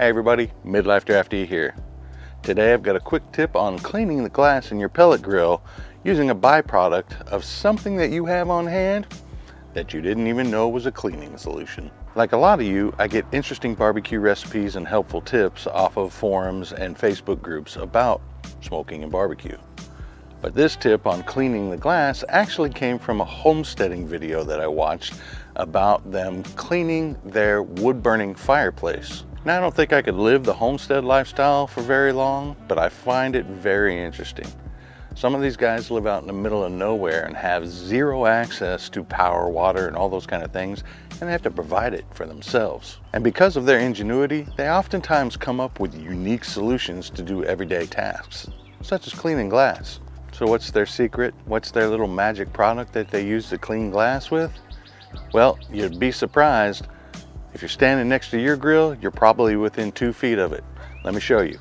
Hey everybody, Midlife Drafty here. Today I've got a quick tip on cleaning the glass in your pellet grill using a byproduct of something that you have on hand that you didn't even know was a cleaning solution. Like a lot of you, I get interesting barbecue recipes and helpful tips off of forums and Facebook groups about smoking and barbecue. But this tip on cleaning the glass actually came from a homesteading video that I watched about them cleaning their wood-burning fireplace. Now, I don't think I could live the homestead lifestyle for very long, but I find it very interesting. Some of these guys live out in the middle of nowhere and have zero access to power, water, and all those kind of things, and they have to provide it for themselves. And because of their ingenuity, they oftentimes come up with unique solutions to do everyday tasks, such as cleaning glass. So what's their secret? What's their little magic product that they use to clean glass with? Well, you'd be surprised. If you're standing next to your grill, you're probably within 2 feet of it. Let me show you.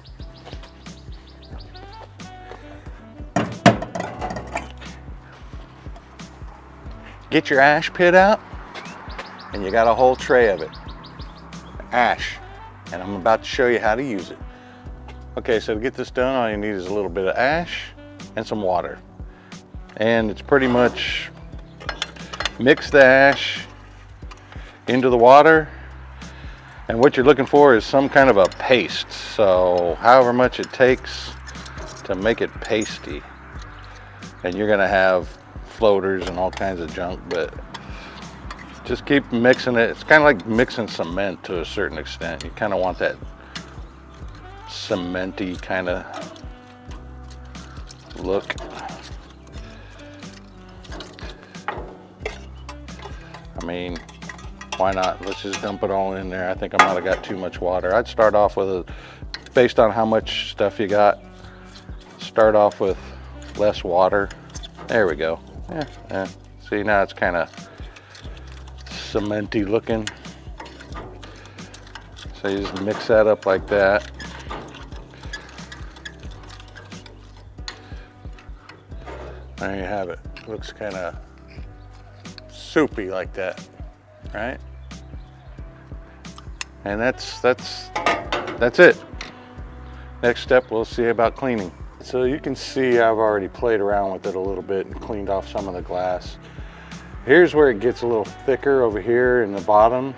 Get your ash pit out, and you got a whole tray of it. Ash. And I'm about to show you how to use it. Okay, so to get this done, all you need is a little bit of ash and some water. And it's pretty much mix the ash into the water, and what you're looking for is some kind of a paste. So however much it takes to make it pasty. And you're gonna have floaters and all kinds of junk, but just keep mixing it. It's kind of like mixing cement to a certain extent. You kind of want that cementy kind of look. I mean, why not? Let's just dump it all in there. I think I might have got too much water. I'd start off with based on how much stuff you got, start off with less water. There we go. Yeah. See, now it's kind of cementy looking. So you just mix that up like that. There you have it. Looks kind of soupy like that, right? And that's it. Next step, we'll see about cleaning. So you can see I've already played around with it a little bit and cleaned off some of the glass. Here's where it gets a little thicker over here in the bottom.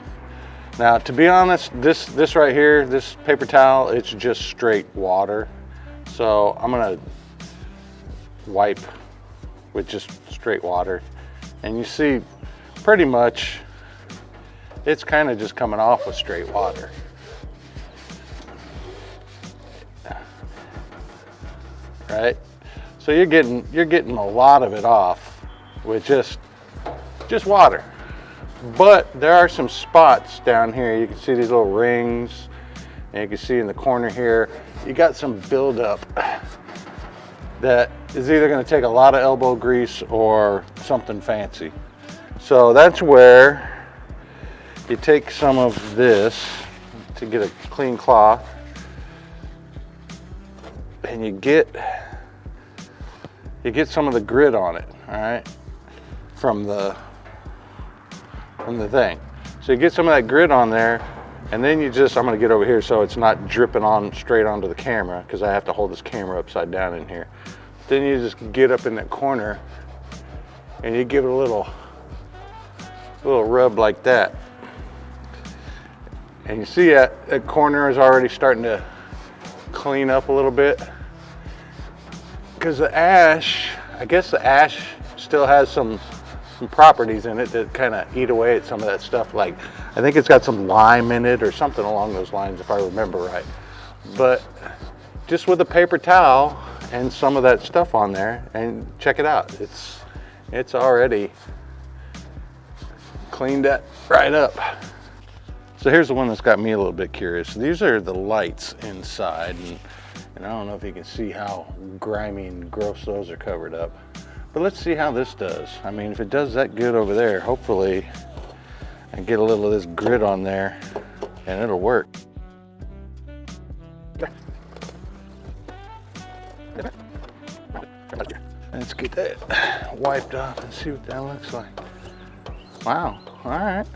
Now, to be honest, this right here, this paper towel, it's just straight water. So I'm gonna wipe with just straight water. And you see pretty much it's kind of just coming off with straight water. Right? So you're getting a lot of it off with just water. But there are some spots down here. You can see these little rings, and you can see in the corner here, you got some buildup that is either going to take a lot of elbow grease or something fancy. So that's where you take some of this to get a clean cloth, and you get some of the grit on it, all right, from the thing. So you get some of that grit on there, and then I'm gonna get over here so it's not dripping on straight onto the camera, because I have to hold this camera upside down in here. Then you just get up in that corner and you give it a little rub like that. And you see that corner is already starting to clean up a little bit. Because the ash, I guess the ash still has some properties in it that kind of eat away at some of that stuff. Like, I think it's got some lime in it or something along those lines, if I remember right. But just with a paper towel and some of that stuff on there, and check it out, it's already cleaned that right up. So here's the one that's got me a little bit curious. These are the lights inside, and I don't know if you can see how grimy and gross those are covered up. But let's see how this does. I mean, if it does that good over there, hopefully I can get a little of this grit on there and it'll work. Let's get that wiped off and see what that looks like. Wow, all right.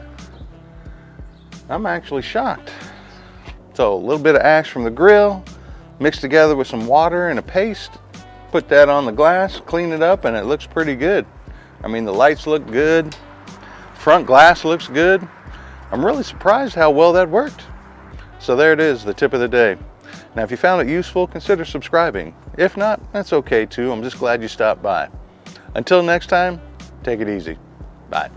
I'm actually shocked. So a little bit of ash from the grill, mixed together with some water and a paste, put that on the glass, clean it up, and it looks pretty good. I mean, the lights look good, front glass looks good. I'm really surprised how well that worked. So there it is, the tip of the day. Now, if you found it useful, consider subscribing. If not, that's okay too. I'm just glad you stopped by. Until next time, take it easy. Bye.